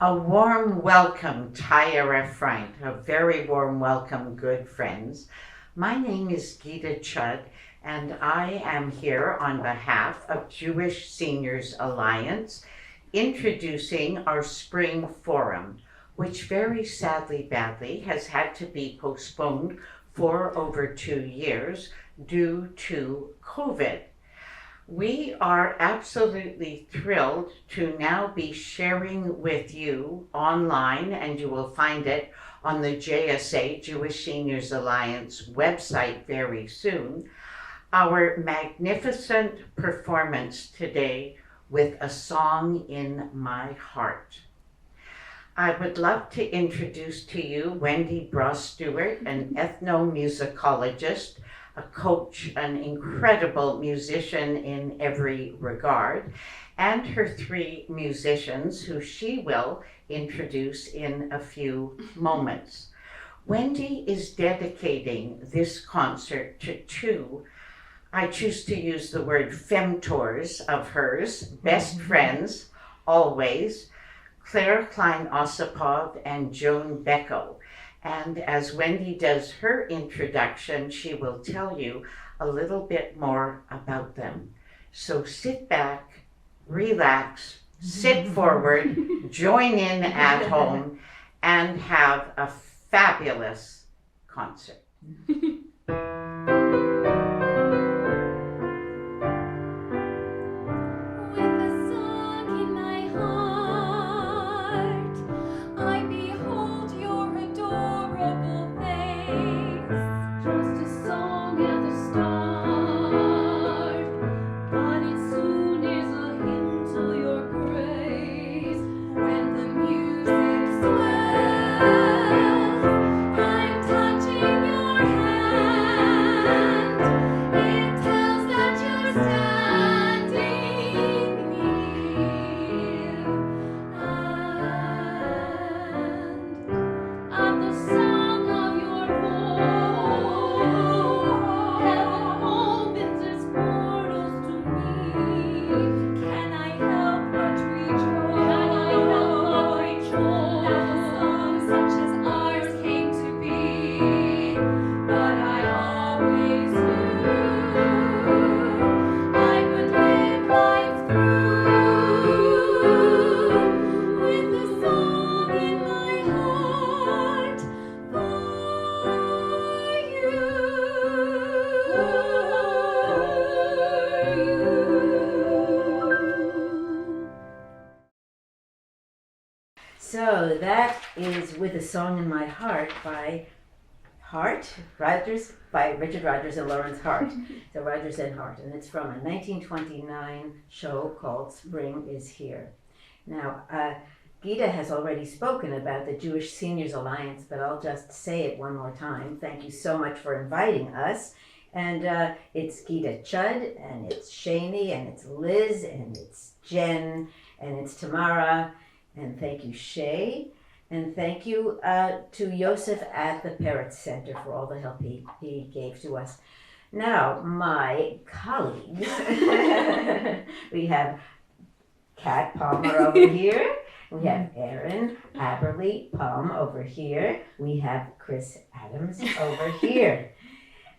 A warm welcome, Taya Refrain. A very warm welcome, good friends. My name is Gita Chud, and I am here on behalf of Jewish Seniors Alliance, introducing our Spring Forum, which very badly, has had to be postponed for over 2 years due to COVID. We are absolutely thrilled to now be sharing with you online, and you will find it on the JSA, Jewish Seniors Alliance website very soon, our magnificent performance today with A Song in My Heart. I would love to introduce to you Wendy Bross-Stewart, an ethnomusicologist, a coach, an incredible musician in every regard, and her 3 musicians who she will introduce in a few moments. Wendy is dedicating this concert to 2, I choose to use the word femtors of hers, best friends, always, Claire Klein-Ossipov and Joan Becko. And as Wendy does her introduction, she will tell you a little bit more about them. So sit back, relax, sit forward, join in at home, and have a fabulous concert. So that is With a Song in My Heart by Richard Rodgers and Lawrence Hart. So Rodgers and Hart, and it's from a 1929 show called Spring is Here. Now, Gita has already spoken about the Jewish Seniors Alliance, but I'll just say it one more time. Thank you so much for inviting us. And it's Gita Chud, and it's Shani, and it's Liz, and it's Jen, and it's Tamara. And thank you, Shay. And thank you to Yosef at the Peretz Center for all the help he gave to us. Now, my colleagues, we have Kat Palmer over here. We have Erin Aberly Palm over here. We have Chris Adams over here.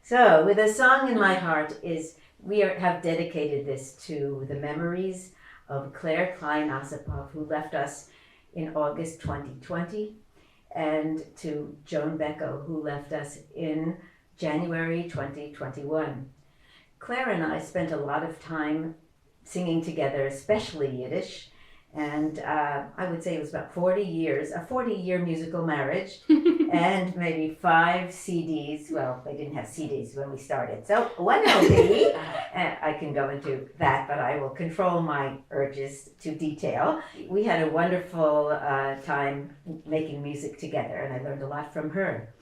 So, With a Song in My Heart have dedicated this to the memories of Claire Klein-Ossipov, who left us in August 2020, and to Joan Becko, who left us in January 2021. Claire and I spent a lot of time singing together, especially Yiddish, and I would say it was about 40 years, a 40-year musical marriage, and maybe 5 CDs. Well, they didn't have CDs when we started. So 1 LP, I can go into that, but I will control my urges to detail. We had a wonderful time making music together, and I learned a lot from her.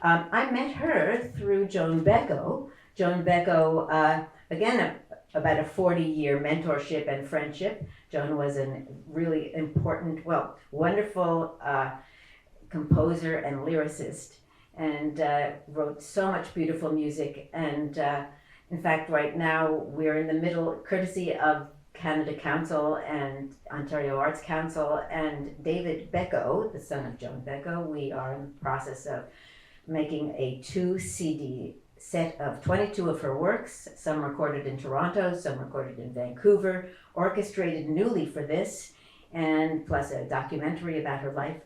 I met her through Joan Becco. Joan Becco, again, about a 40-year mentorship and friendship. Joan was a really important, wonderful composer and lyricist, and wrote so much beautiful music. And in fact, right now we're in the middle, courtesy of Canada Council and Ontario Arts Council and David Becco, the son of Joan Becco, we are in the process of making a 2 CD set of 22 of her works, some recorded in Toronto, some recorded in Vancouver, orchestrated newly for this, and plus a documentary about her life.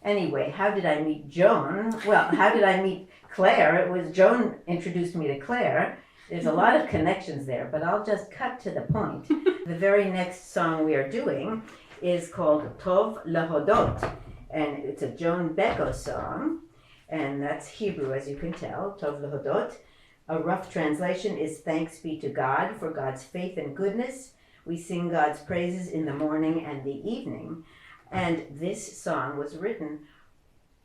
Anyway, how did I meet Joan? Well, how did I meet Claire? It was Joan introduced me to Claire. There's a lot of connections there, but I'll just cut to the point. The very next song we are doing is called Tov Lehodot, and it's a Joan Becco song, and that's Hebrew, as you can tell, Tov Lehodot. A rough translation is thanks be to God for God's faith and goodness. We sing God's praises in the morning and the evening. And this song was written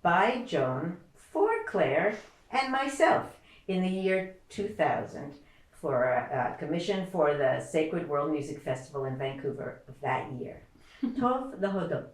by Joan for Claire and myself in the year 2000 for a commission for the Sacred World Music Festival in Vancouver of that year. Tov Lehodot.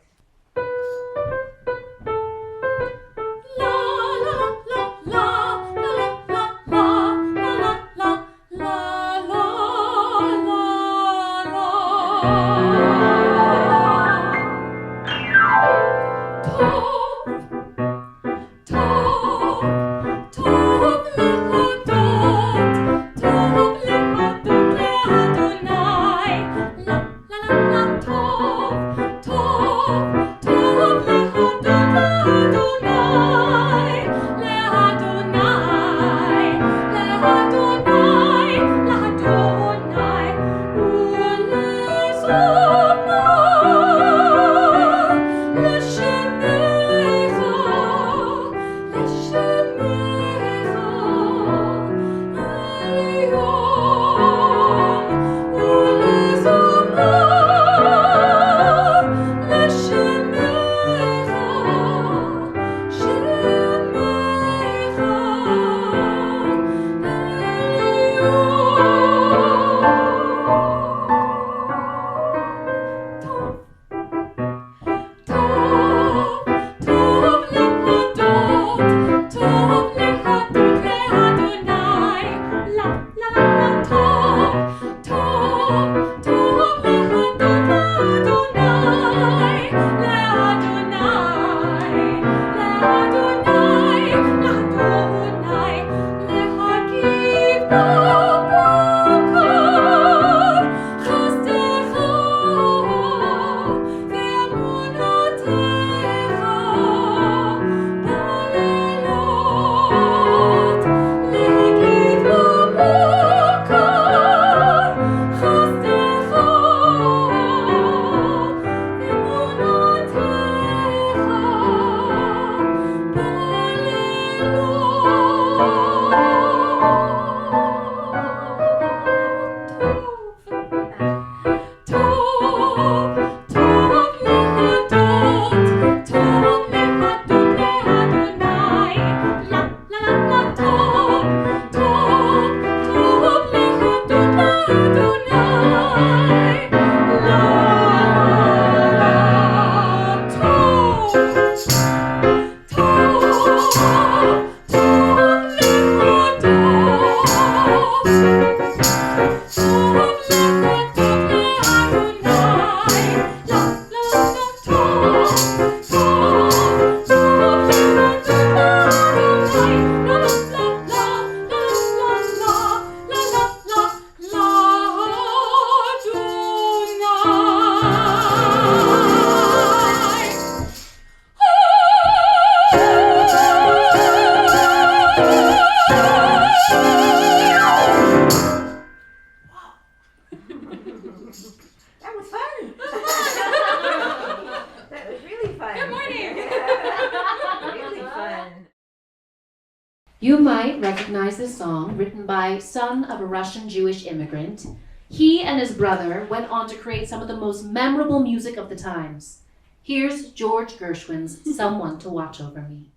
You might recognize this song, written by son of a Russian Jewish immigrant. He and his brother went on to create some of the most memorable music of the times. Here's George Gershwin's Someone to Watch Over Me.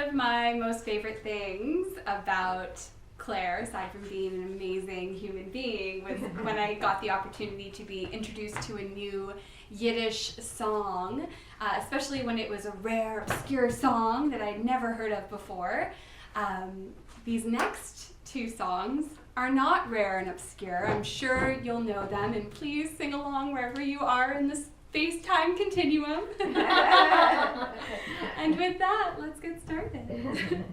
of my most favorite things about Claire, aside from being an amazing human being, was when I got the opportunity to be introduced to a new Yiddish song, especially when it was a rare, obscure song that I'd never heard of before. These next two songs are not rare and obscure. I'm sure you'll know them, and please sing along wherever you are in the space-time continuum. And with that, let's get started.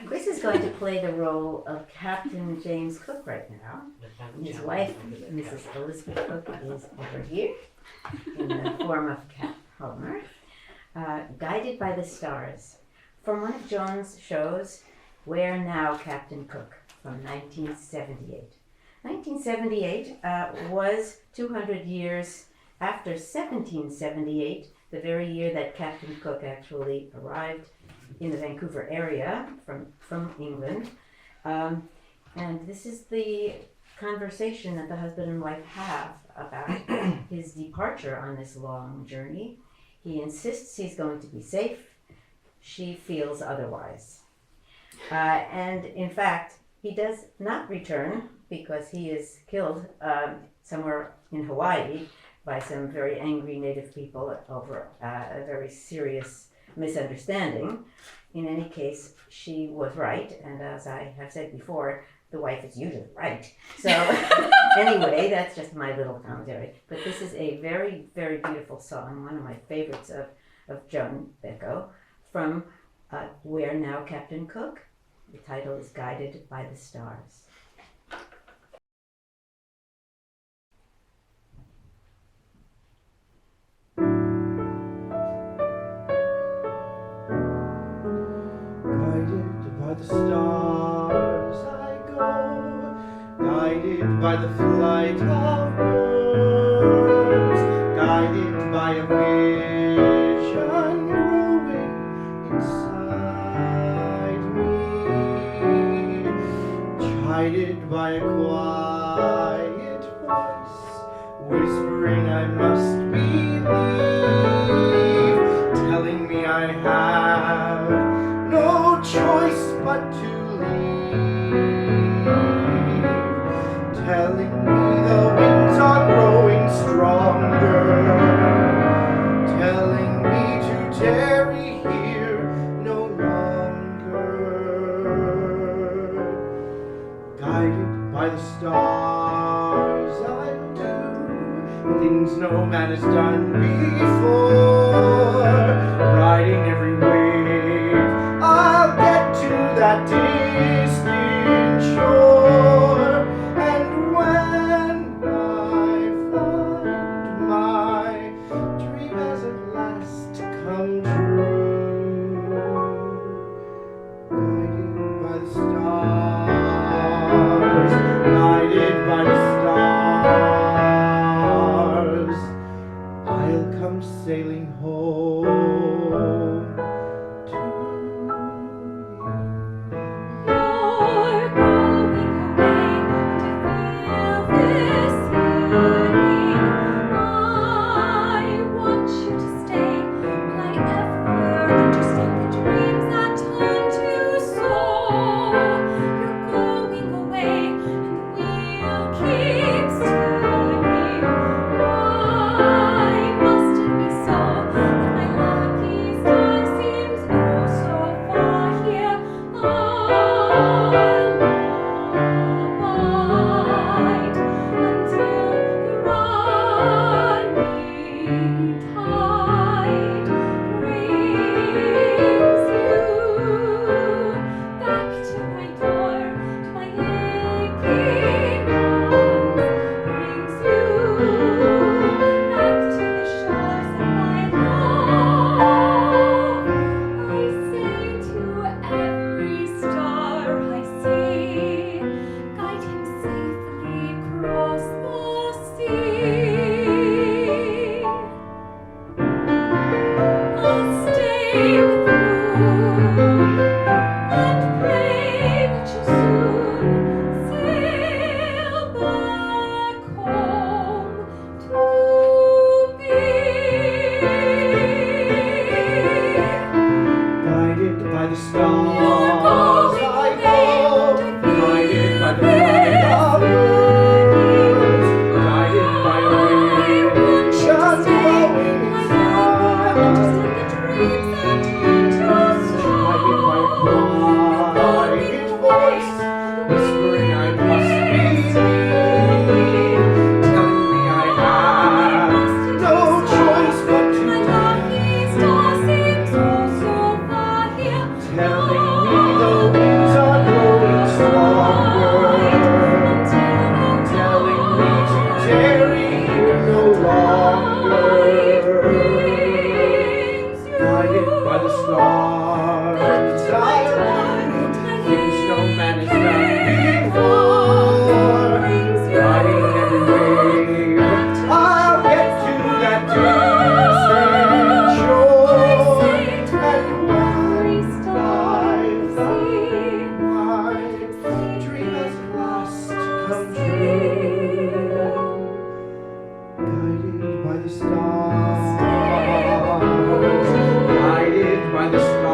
Chris is going to play the role of Captain James Cook right now. His wife, Mrs. Elizabeth Cook, is over here in the form of Cap Homer. Guided by the Stars, from one of Joan's shows, Where Now, Captain Cook, from 1978. 1978 was 200 years after 1778, the very year that Captain Cook actually arrived in the Vancouver area from England. And this is the conversation that the husband and wife have about his departure on this long journey. He insists he's going to be safe. She feels otherwise. And in fact, he does not return because he is killed somewhere in Hawaii by some very angry native people over a very serious misunderstanding. In any case, she was right, and as I have said before, the wife is usually right. So anyway, that's just my little commentary. But this is a very, very beautiful song, one of my favorites of Joan Becco, from Where Now, Captain Cook? The title is Guided by the Stars. Guided by the stars I go, guided by the flight of birds, guided by a vision growing inside me, chided by a quiet voice whispering I must believe, telling me I have no choice but to leave, telling me the winds are growing stronger, telling me to tarry here no longer. Guided by the stars I'll do things no man has done before, riding every wave I'll get to that distant shore, and when I find my dream has at last come true, guided by the stars, guided by the stars, I'll come sailing home to You're going away to feel this yearning. I want you to stay. Will I ever understand the dreams that taught you so? You're going away, and we'll keep turning. Why must it be so that my lucky star seems oh so far here? I'll abide until the running tide brings you back to my door, to my aching arms, brings you back to the shores of my love. I say to every star I see, guide him safely across the sea. I'll stay with the moon and pray that you'll soon sail back home to me. guided by the stars You're going I away go, to guided by the feel flight of this birds, guided by a I want you vision to stay. growing I never inside, understand the dreams that taught you guided by a quiet voice whispering I must believe, telling me I have no choice but to My lucky star seems oh so far here. telling me the winds are growing stronger, telling me to tarry here no longer, guided by the stars I'll do things no man has done before, riding every wave I'll get to that distant shore, and when I find my dream has at last come true, guided by the stars, guided by the stars.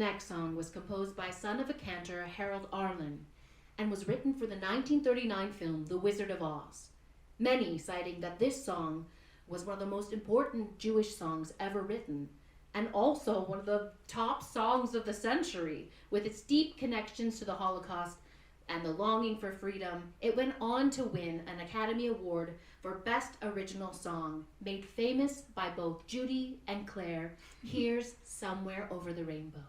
next song was composed by son of a cantor, Harold Arlen, and was written for the 1939 film The Wizard of Oz. Many citing that this song was one of the most important Jewish songs ever written, and also one of the top songs of the century. With its deep connections to the Holocaust and the longing for freedom, it went on to win an Academy Award for Best Original Song, made famous by both Judy and Claire. Here's Somewhere Over the Rainbow.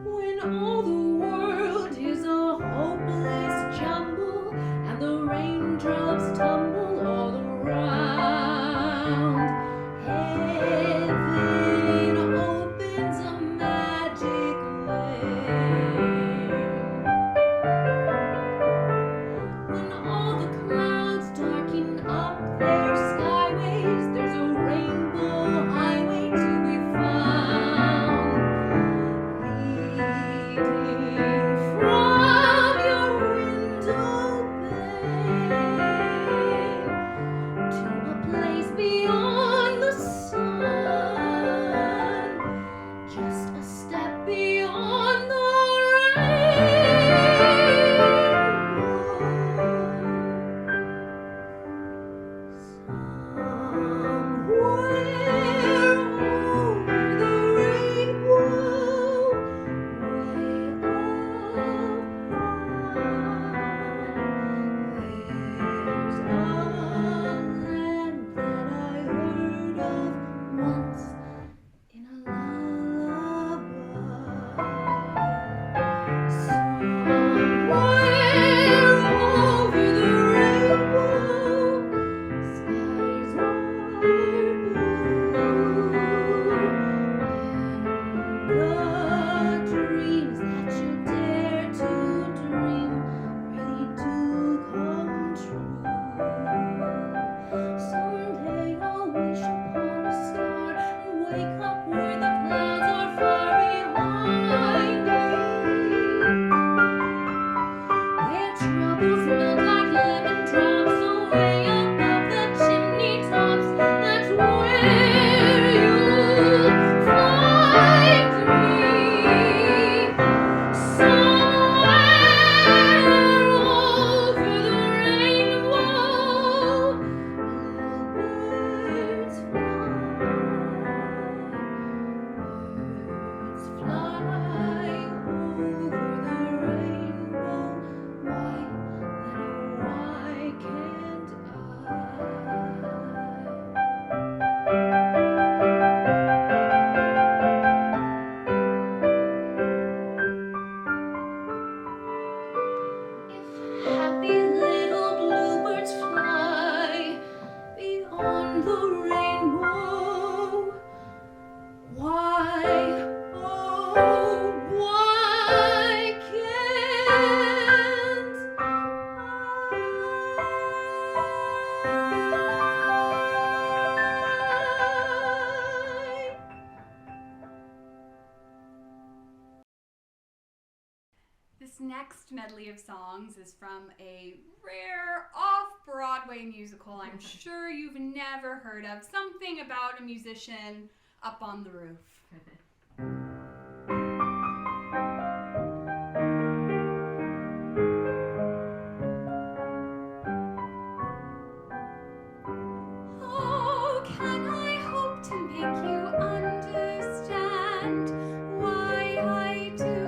When all the world is a hopeless jumble and the raindrops tumble all around, heaven opens a magic way. When all the clouds darken up their skyways, there's a rainbow highway to be found. Leading from your window pane to a place beyond the sun, just a step beyond the This next medley of songs is from a rare off-Broadway musical I'm sure you've never heard of. Something about a musician up on the roof. Oh, can I hope to make you understand why I do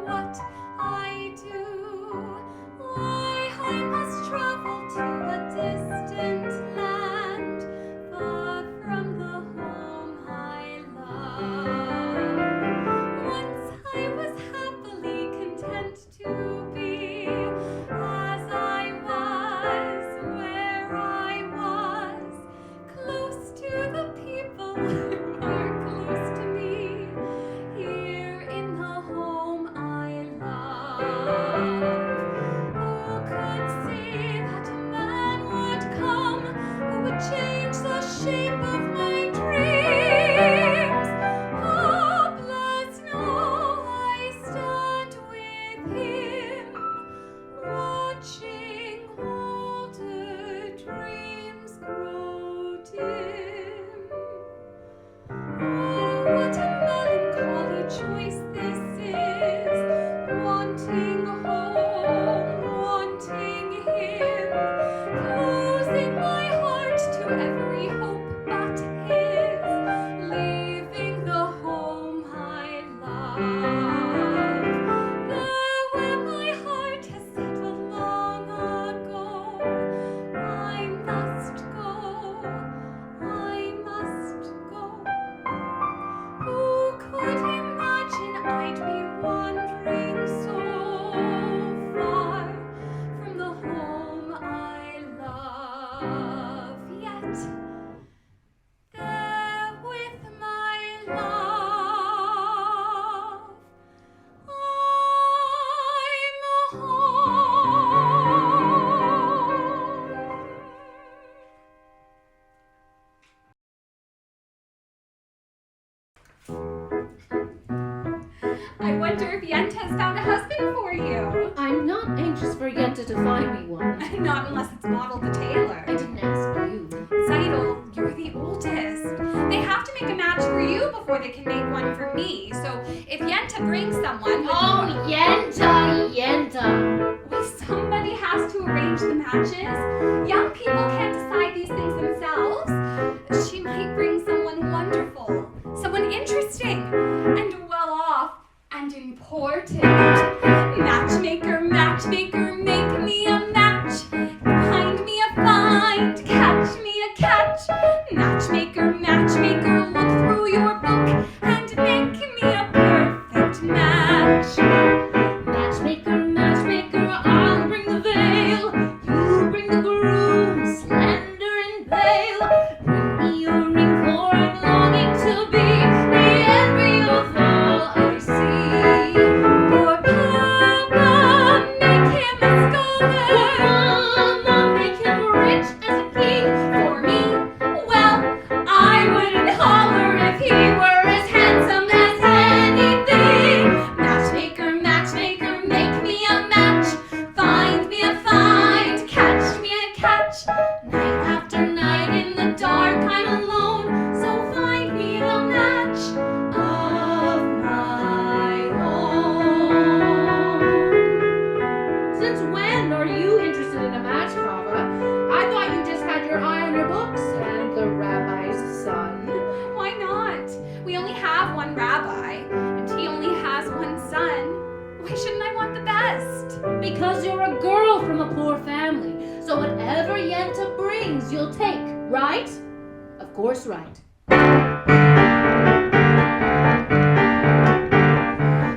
what I do? Why I must travel to a distant land, far from the home I love. Once I was happily content to be as I was, where I was, close to the people who are close to me, here in the home I love. Who could say that a man would come who would change the shape of my dreams? Hopeless, no, I stand with him, watching every hope but his, leaving the home I love. There where my heart has settled long ago, I must go, I must go. Who could imagine I'd be wandering so far from the home I love? Yet there with my love, I'm home. I wonder if Yenta's found a husband for you. I'm not anxious for Yenta to find me one. Not unless it's Model the Tailor. I didn't ask you. Seidel, you're the oldest. They have to make a match for you before they can make one for me. So if Yenta brings someone, Oh, Yenta, Yenta. well, somebody has to arrange the matches. Young people can't decide these things themselves. She might bring someone wonderful, someone interesting, and well off, and important. Matchmaker, matchmaker, make me a match. Find me a find, catch me a catch. Matchmaker, matchmaker, look through your book and make me a perfect match. Matchmaker, matchmaker, I'll bring the veil. You bring the groom, slender and pale. Bring me a ring, for I'm longing to be the envy of all I see. For Papa, make him a scholar. Mama, make him rich as a king. For me, well, I wouldn't holler if he were as handsome as anything. Matchmaker, matchmaker, make me a match. Find me a find, catch me a catch. Night after night in the dark I'm alone, so find me a match of my own. Since when are you interested in a match, Papa? I thought you just had your eye on your books and the rabbi's son. Why not? We only have one rabbi, and he only has one son. Why shouldn't I want the best? Because you're a girl from a poor family, so whatever Yenta brings, you'll take, right? Of course, right.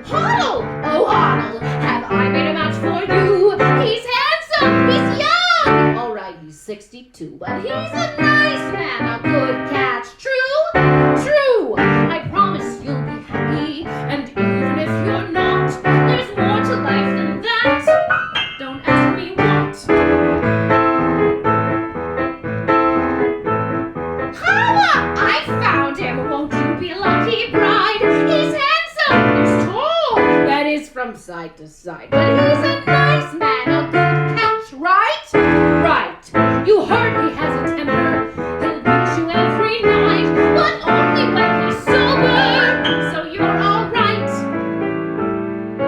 Honnold! Oh, Honnold, have I made a match for you? He's handsome, he's young! All right, he's 62, but he's a nice man, a good catch. True? True! I promise you'll be happy, and even if you're not, there's more to life than that. Don't ask me what. Holla! I found him! Won't you be a lucky bride? He's handsome! He's tall! That is from side to side. But he's a nice man, a good catch, right? Right. You heard he has a temper. He'll beat you every night, but only when he's sober. So you're all right.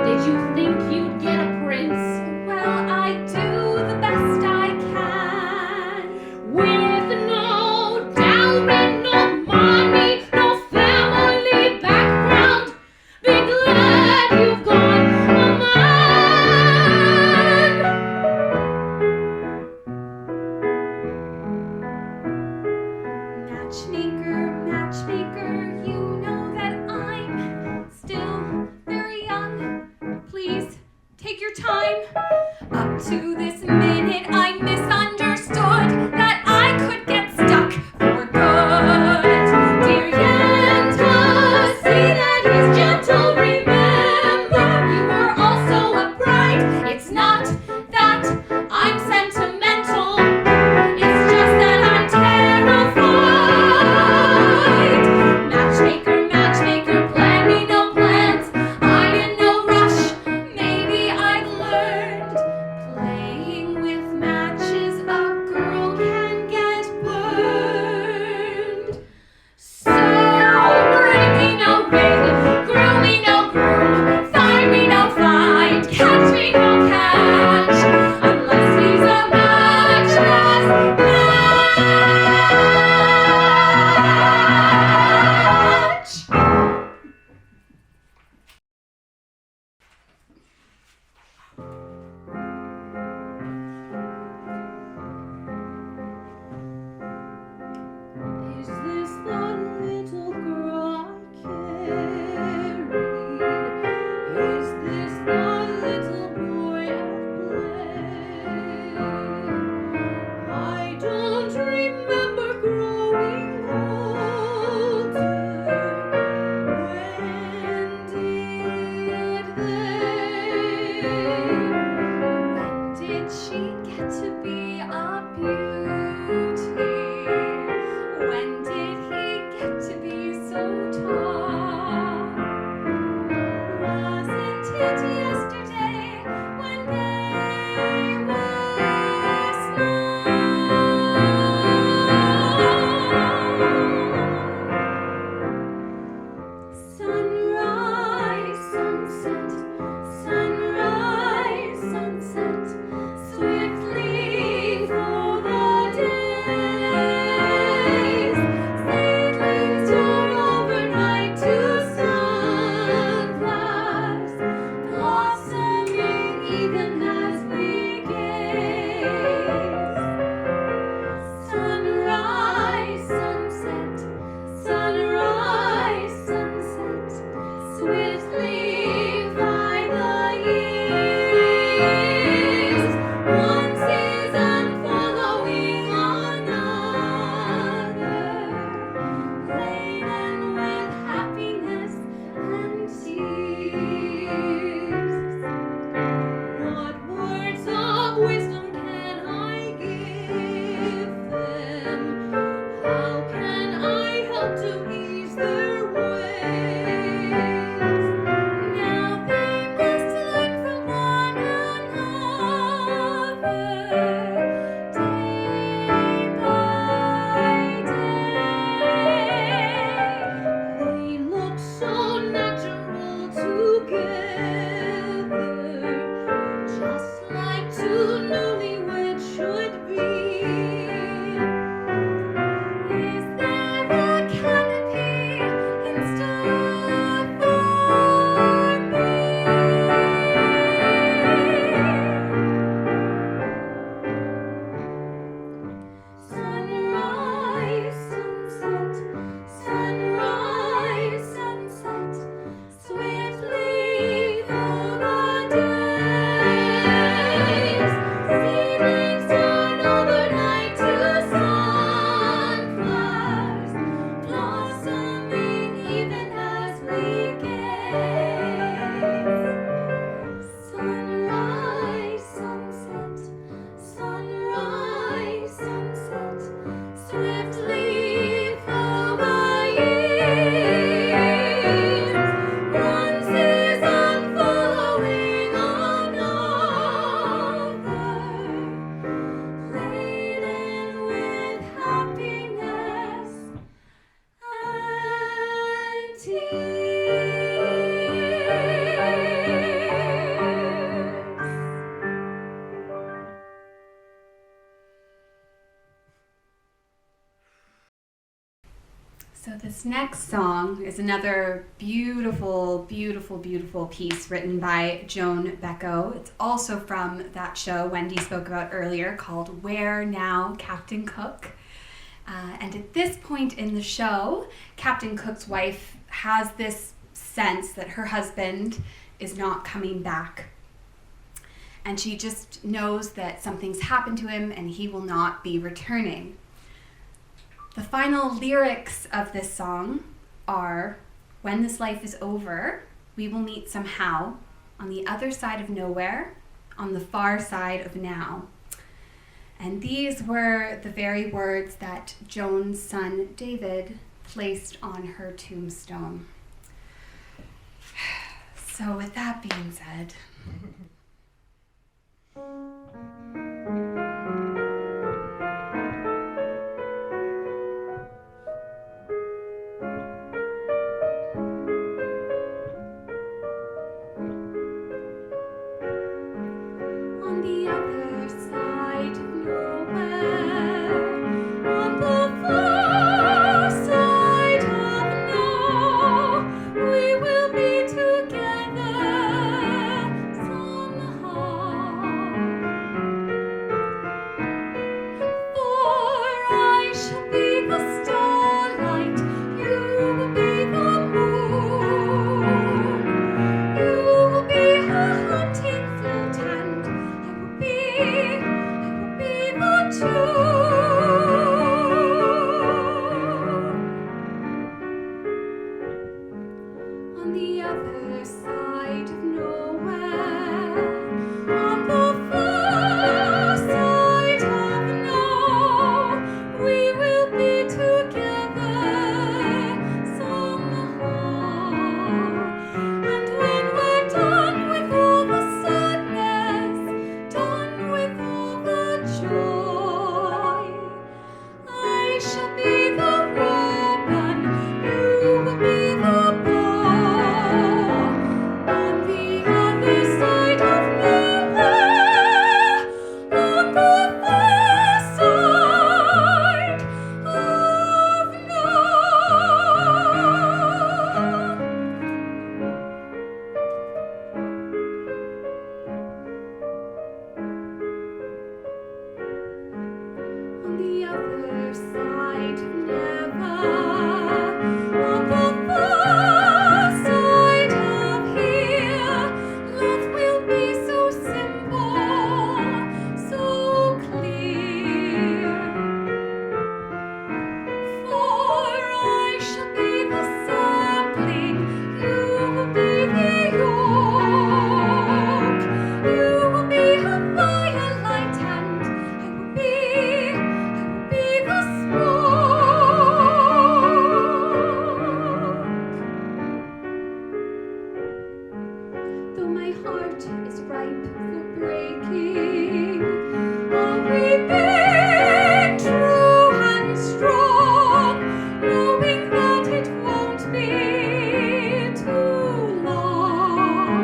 Did you think you'd get a prince? Well, I do the best I can. With no dowry, no money, no family background. Be glad you've got a man. Matchmaker, matchmaker, you know that I'm still very young. Please take your time. Up to this minute, I misunderstood that I could get stuck for good. Dear Yenta, see that he's gentle. Remember, you are also a bride. It's not that I'm sentimental. It's just that I'm terrified So this next song is another beautiful, beautiful, beautiful piece written by Joan Becco. It's also from that show Wendy spoke about earlier called Where Now, Captain Cook? And at this point in the show, Captain Cook's wife has this sense that her husband is not coming back. And she just knows that something's happened to him and he will not be returning. The final lyrics of this song are, when this life is over, we will meet somehow on the other side of nowhere, on the far side of now. And these were the very words that Joan's son David placed on her tombstone. So with that being said, on the other side of nowhere, on the far side of now, we will be together somehow. For I shall be the starlight, you will be the moon. You will be her hunting flute, and I will be the tune. On the other side of nowhere, on the far side of now, we will be together somehow. And when we're done with all the sadness, done with all the joy, I shall be the woman, you will be the boy. On the other side of nowhere, on the far side of on the other side of never, on the far side of here, love will be so simple, so clear. For I shall be the sapling, you will be the oak. You will be her firelight, and I will be the smoke. Though my heart is ripe for breaking, I'll remain true and strong, knowing that it won't be too long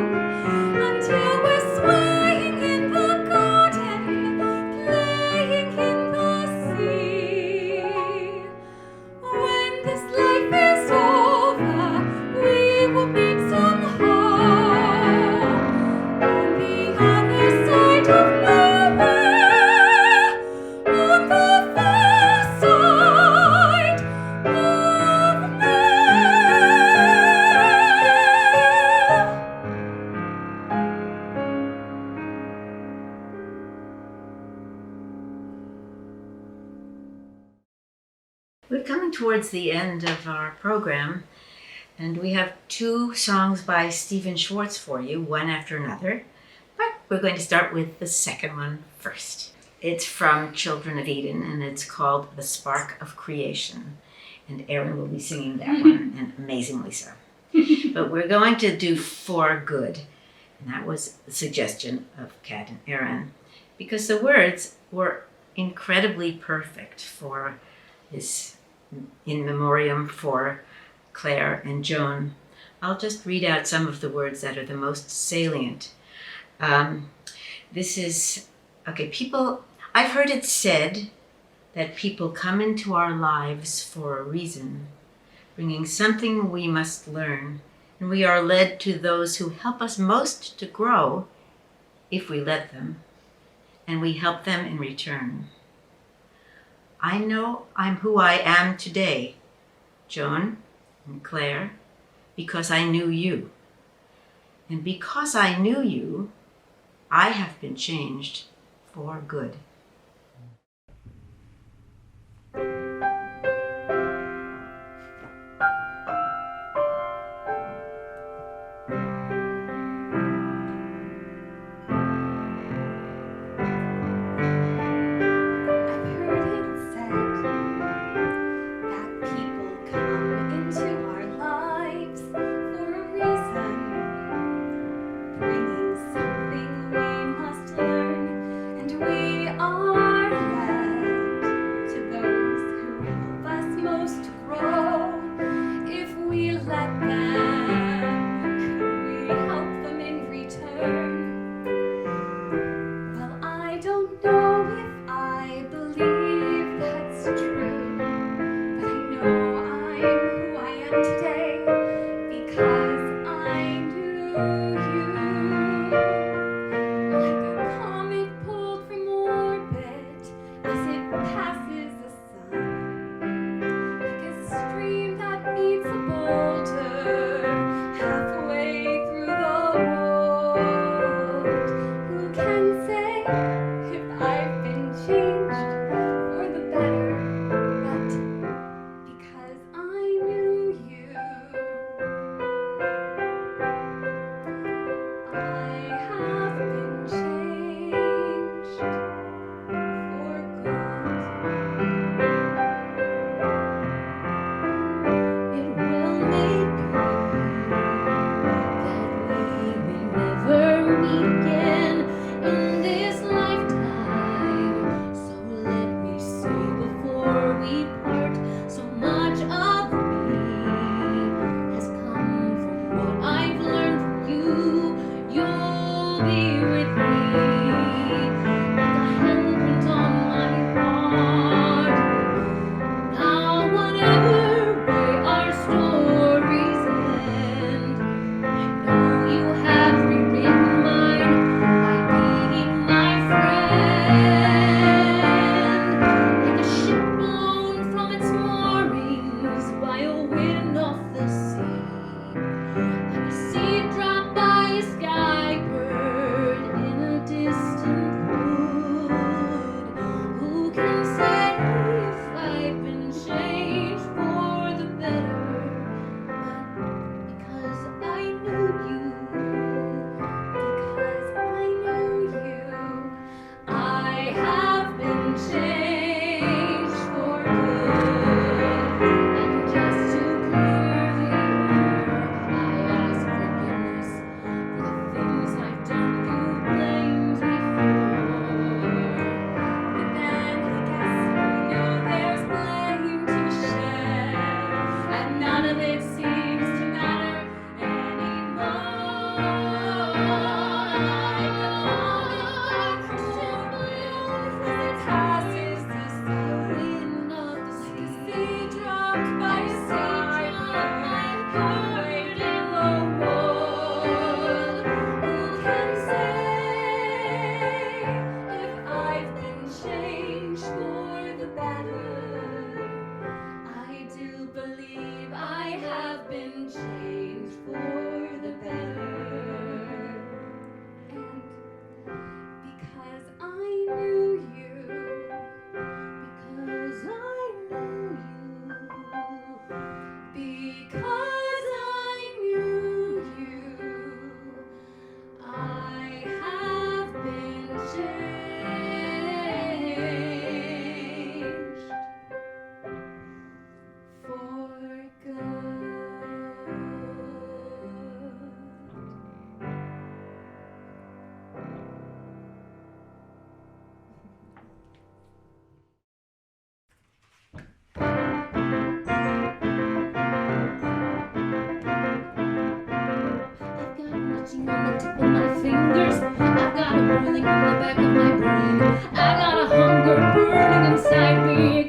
until we're swaying in the garden, playing in the sea. When this life is over, we will meet somehow on the other side of nowhere, on the far side of now. We're coming towards the end of our program, and we have two songs by Stephen Schwartz for you, one after another. But we're going to start with the second one first. It's from Children of Eden, and it's called The Spark of Creation. And Erin will be singing that one, and amazingly so. But we're going to do For Good, and that was the suggestion of Kat and Erin, because the words were incredibly perfect for this in memoriam for Claire and Joan. I'll just read out some of the words that are the most salient. This is, okay, I've heard it said that people come into our lives for a reason, bringing something we must learn, and we are led to those who help us most to grow, if we let them, and we help them in return. I know I'm who I am today, Joan and Claire, because I knew you. And because I knew you, I have been changed for good.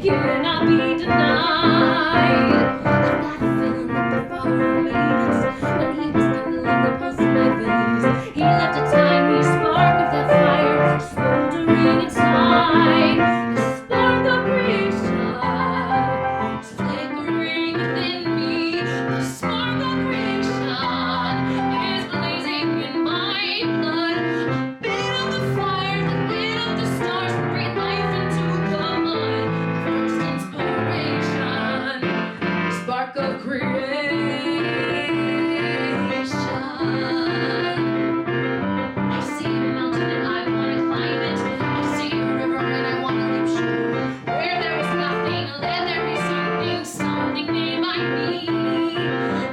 Cannot be denied. I've got a spark of creation. I see a mountain and I want to climb it. I see a river and I want to leap shore. Where there is nothing, let there be something, something they might need.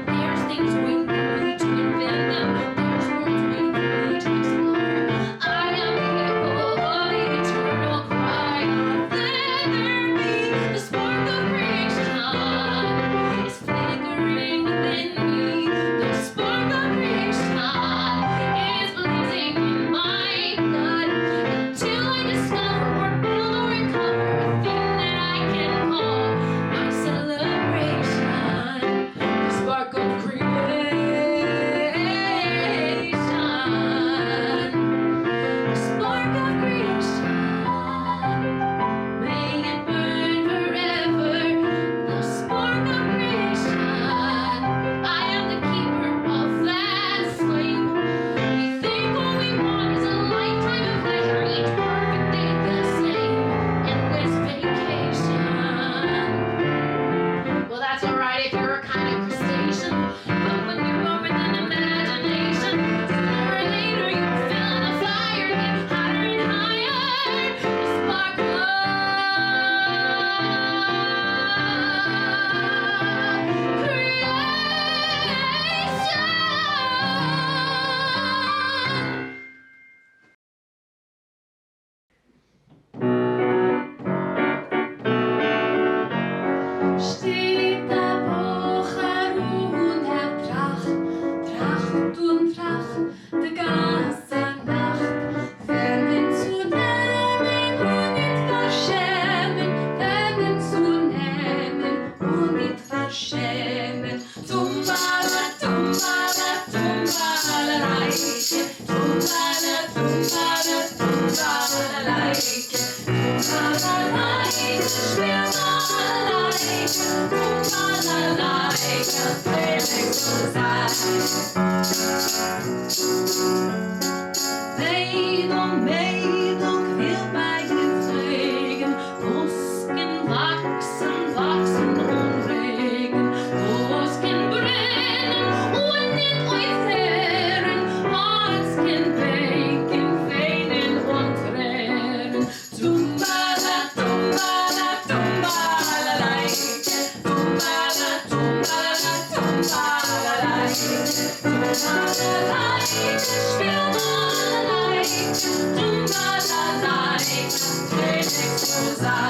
There's things waiting for me to invent them. There's worlds waiting for me to explore. I am the echo of the eternal cry. Let there be the spark of creation is flickering within me. The spark of creation is blazing in my blood until I discover or build or recover a thing that I can call my celebration. The spark of creation. The spark of creation. May it burn forever. The spark of creation. I am the keeper of that flame. We think all we want is a lifetime of pleasure, each perfect day the same, endless vacation. Well, that's alright if you're a kind of crustacean, but when you're born with an imagination, sooner or later you'll feel the fire get hotter and higher. The spark of creation. Steht der Bocher und der Tracht, Tracht und Tracht, die ganze Nacht. Wärmen zu nehmen und nicht verschämen, Wärmen zu nehmen und nicht verschämen. Tumbala, tumbala, tumbala, laike, tumbala, tumbala, tumbala, laike, tumbala, laike, spiel mal laike, tumbala, laike, Felix zu sein. Meidung will bei den Pflegen, Muskeln wachsen, wachsen und regen, Muskeln brennen und nicht euch wehren, Herzchen bänken, weinen und tränen. Tumbala, tumbala, tumbala, laike, tumbala, tumbala, tumbala, laike, tumbala, laike, spiel mal laike, tumbala, laike, Felix zu sein.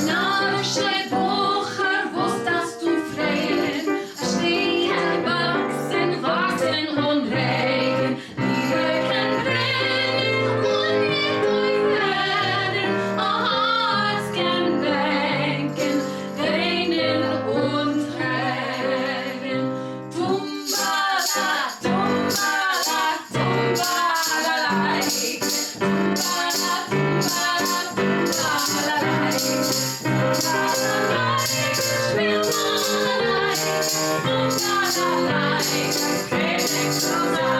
Narsche Bocher, was das du freien, stehen, wachsen, wachsen und regen, die Röcken brennen und nicht durchbrennen, Herzchen bänken, weinen und tränen. Tumbala, tumbala, tumbala, laike, tumbala, tumbala, tumbala, laike, tumbala, laike, spiel mal laike, tumbala, laike, Felix zu sein.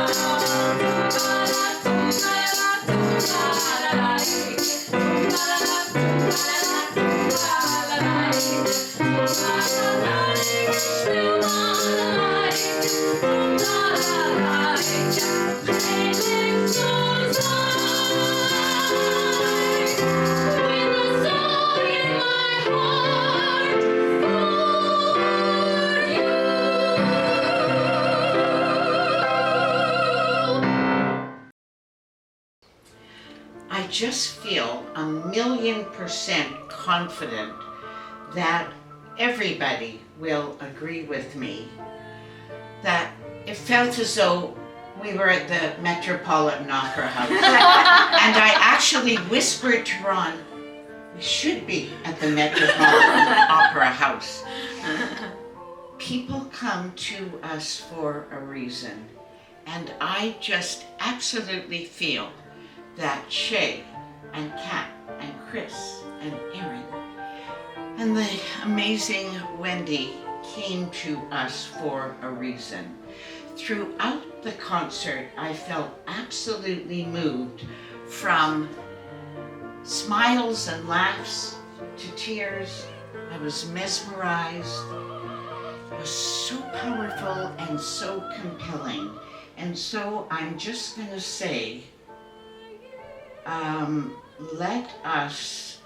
Tumbala, tumbala, tumbala, laike, tumbala, tumbala, tumbala, laike, tumbala, laike, spiel mal laike, tumbala, laike, Felix zu sein. With a song in my heart for you. I just feel 1,000,000% confident that everybody will agree with me that it felt as though we were at the Metropolitan Opera House. And I actually whispered to Ron, we should be at the Metropolitan Opera House. People come to us for a reason, and I just absolutely feel that Shay and Kat and Chris and Erin and the amazing Wendy came to us for a reason. Throughout the concert, I felt absolutely moved, from smiles and laughs to tears. I was mesmerized. It was so powerful and so compelling. And so I'm just going to say, let us,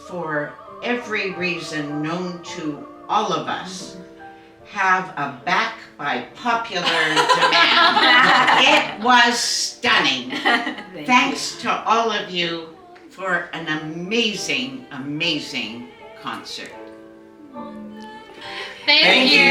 for every reason known to all of us, have a back by popular demand. It was stunning. Thanks to all of you for an amazing, amazing concert. Thank you.